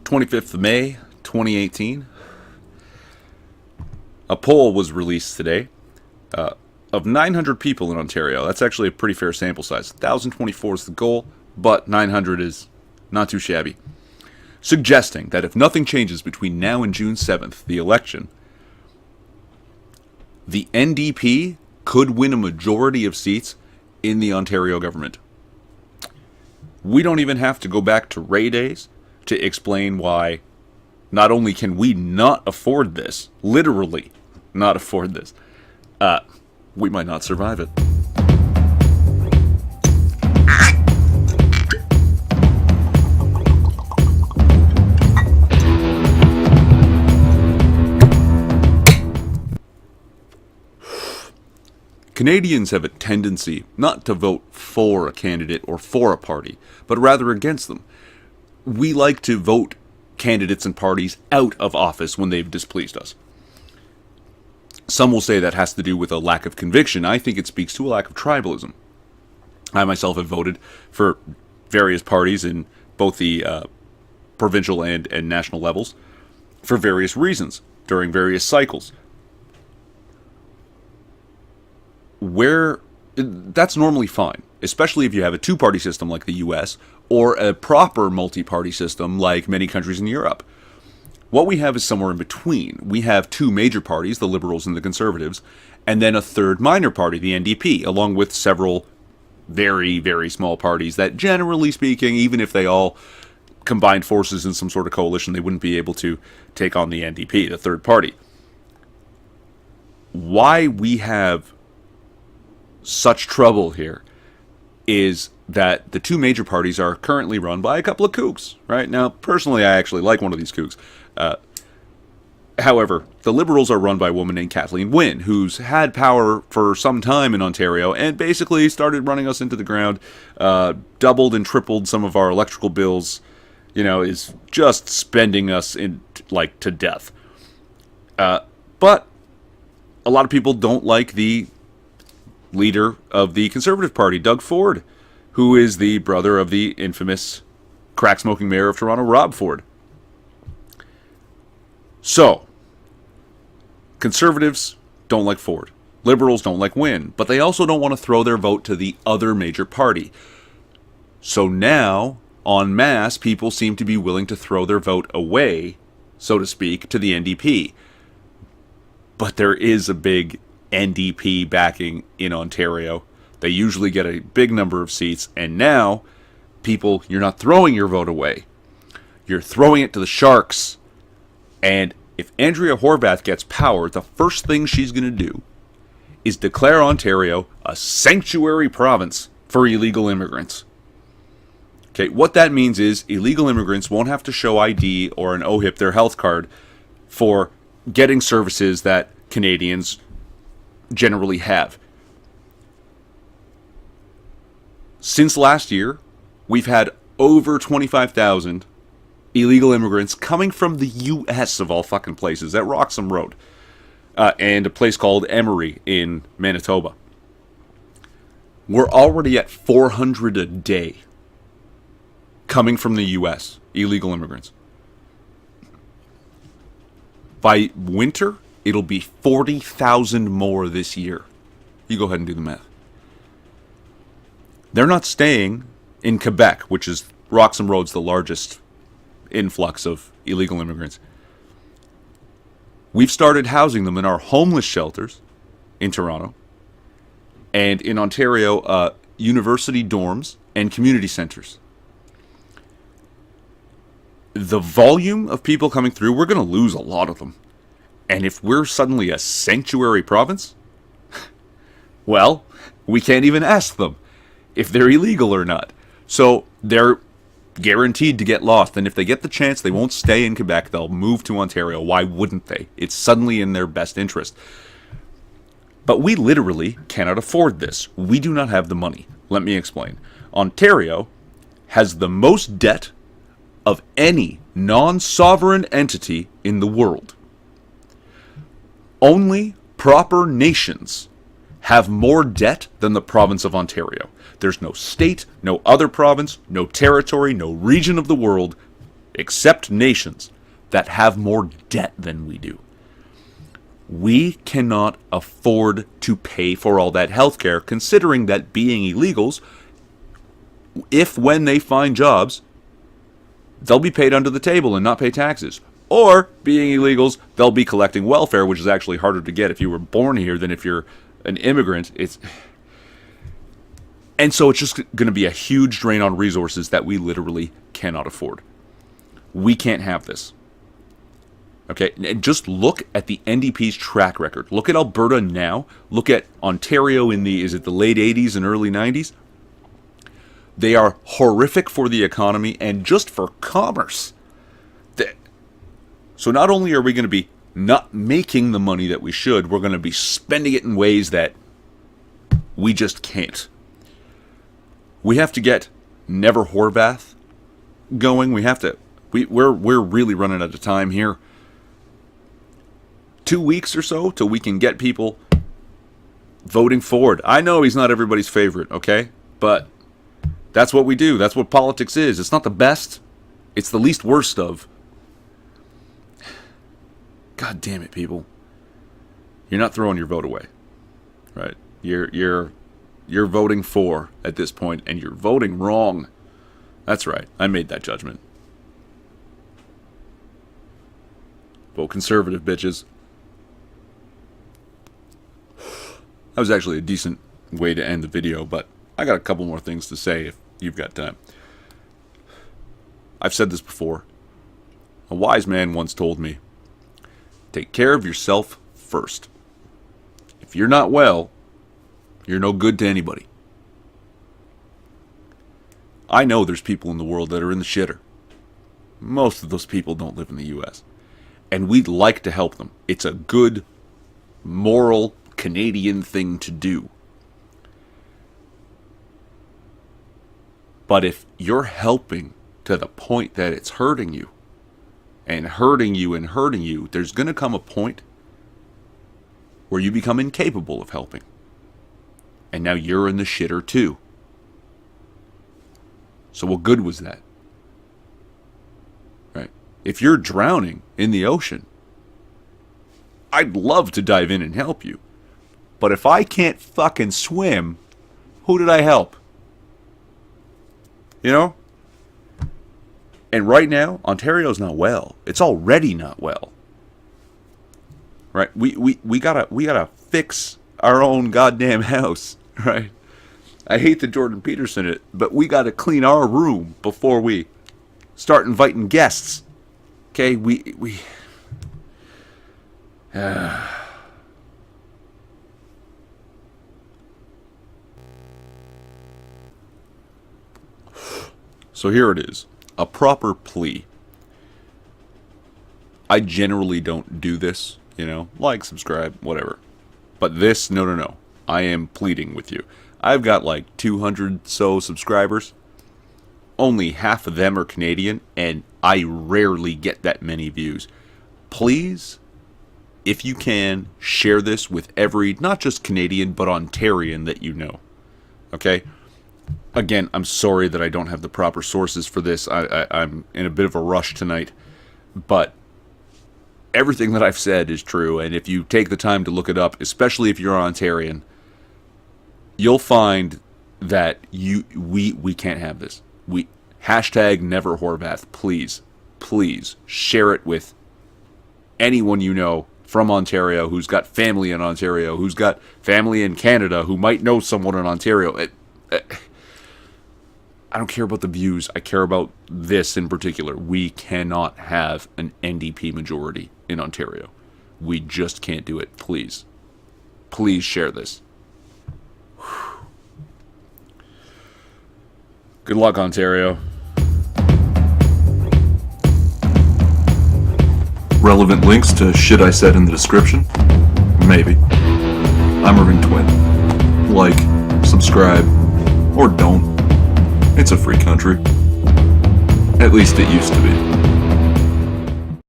25th of May, 2018. A poll was released today of 900 people in Ontario. That's actually a pretty fair sample size. 1,024 is the goal, but 900 is not too shabby. Suggesting that if nothing changes between now and June 7th, the election, the NDP could win a majority of seats in the Ontario government. We don't even have to go back to Ray days to explain why not only can we not afford this, literally not afford this, we might not survive it. Canadians have a tendency not to vote for a candidate or for a party, but rather against them. We like to vote candidates and parties out of office when they've displeased us. Some will say that has to do with a lack of conviction. I think it speaks to a lack of tribalism. I myself have voted for various parties in both the provincial and national levels for various reasons during various cycles. Where that's normally fine, especially if you have a two-party system like the US or a proper multi-party system like many countries in Europe. What we have is somewhere in between. We have two major parties, the Liberals and the Conservatives, and then a third minor party, the NDP, along with several very, very small parties that, generally speaking, even if they all combined forces in some sort of coalition, they wouldn't be able to take on the NDP, the third party. Why we have such trouble here is that the two major parties are currently run by a couple of kooks, right? Now, personally, I actually like one of these kooks. However, the Liberals are run by a woman named Kathleen Wynne, who's had power for some time in Ontario and basically started running us into the ground, doubled and tripled some of our electrical bills, is just spending us to death. But a lot of people don't like the leader of the Conservative Party, Doug Ford, who is the brother of the infamous crack-smoking mayor of Toronto, Rob Ford. So, Conservatives don't like Ford. Liberals don't like Wynne, but they also don't want to throw their vote to the other major party. So now, en masse, people seem to be willing to throw their vote away, so to speak, to the NDP. But there is a big NDP backing in Ontario. They usually get a big number of seats, and now, people, you're not throwing your vote away. You're throwing it to the Sharks. And if Andrea Horwath gets power, the first thing she's going to do is declare Ontario a sanctuary province for illegal immigrants. Okay, what that means is illegal immigrants won't have to show ID or an OHIP, their health card, for getting services that Canadians generally have. Since last year, we've had over 25,000 illegal immigrants coming from the U.S. of all fucking places at Roxham Road and a place called Emery in Manitoba. We're already at 400 a day coming from the U.S., illegal immigrants. By winter, it'll be 40,000 more this year. You go ahead and do the math. They're not staying in Quebec, which is Roxham Road's the largest influx of illegal immigrants. We've started housing them in our homeless shelters in Toronto and in Ontario, university dorms and community centers. The volume of people coming through, we're going to lose a lot of them. And if we're suddenly a sanctuary province, well, we can't even ask them if they're illegal or not. So they're guaranteed to get lost. And if they get the chance, they won't stay in Quebec. They'll move to Ontario. Why wouldn't they? It's suddenly in their best interest. But we literally cannot afford this. We do not have the money. Let me explain. Ontario has the most debt of any non-sovereign entity in the world. Only proper nations have more debt than the province of Ontario. There's no state, no other province, no territory, no region of the world except nations that have more debt than we do. We cannot afford to pay for all that healthcare, considering that being illegals, when they find jobs, they'll be paid under the table and not pay taxes. Or, being illegals, they'll be collecting welfare, which is actually harder to get if you were born here than if you're an immigrant. And so it's just going to be a huge drain on resources that we literally cannot afford. We can't have this. Okay, and just look at the NDP's track record. Look at Alberta now. Look at Ontario in the late 80s and early 90s. They are horrific for the economy and just for commerce. So not only are we going to be not making the money that we should, we're going to be spending it in ways that we just can't. We have to get Never Horwath going. We're really running out of time here. 2 weeks or so till we can get people voting Ford. I know he's not everybody's favorite, okay? But that's what we do. That's what politics is. It's not the best. It's the least worst of. God damn it, people. You're not throwing your vote away. Right? You're voting for at this point, and you're voting wrong. That's right. I made that judgment. Vote conservative, bitches. That was actually a decent way to end the video, but I got a couple more things to say if you've got time. I've said this before. A wise man once told me, take care of yourself first. If you're not well, you're no good to anybody. I know there's people in the world that are in the shitter. Most of those people don't live in the U.S. And we'd like to help them. It's a good, moral, Canadian thing to do. But if you're helping to the point that it's hurting you, and hurting you and hurting you, there's going to come a point where you become incapable of helping. And now you're in the shitter too. So what good was that? Right? If you're drowning in the ocean, I'd love to dive in and help you. But if I can't fucking swim, who did I help? You know? And right now, Ontario's not well. It's already not well. Right? We gotta fix our own goddamn house. Right? I hate the Jordan Peterson it, but we gotta clean our room before we start inviting guests. Okay? So here it is. A proper plea. I generally don't do this, like, subscribe, whatever. But this, no. I am pleading with you. I've got like 200 so subscribers. Only half of them are Canadian, and I rarely get that many views. Please, if you can, share this with every, not just Canadian, but Ontarian that you know. Okay? Again, I'm sorry that I don't have the proper sources for this. I'm in a bit of a rush tonight. But everything that I've said is true. And if you take the time to look it up, especially if you're Ontarian, you'll find that we can't have this. Hashtag Never Horwath. Please share it with anyone you know from Ontario who's got family in Ontario, who's got family in Canada, who might know someone in Ontario. I don't care about the views. I care about this in particular. We cannot have an NDP majority in Ontario. We just can't do it. Please share this. Good luck, Ontario. Relevant links to shit I said in the description? Maybe. I'm Irving Twin. Like, subscribe, or don't. It's a free country. At least it used to be.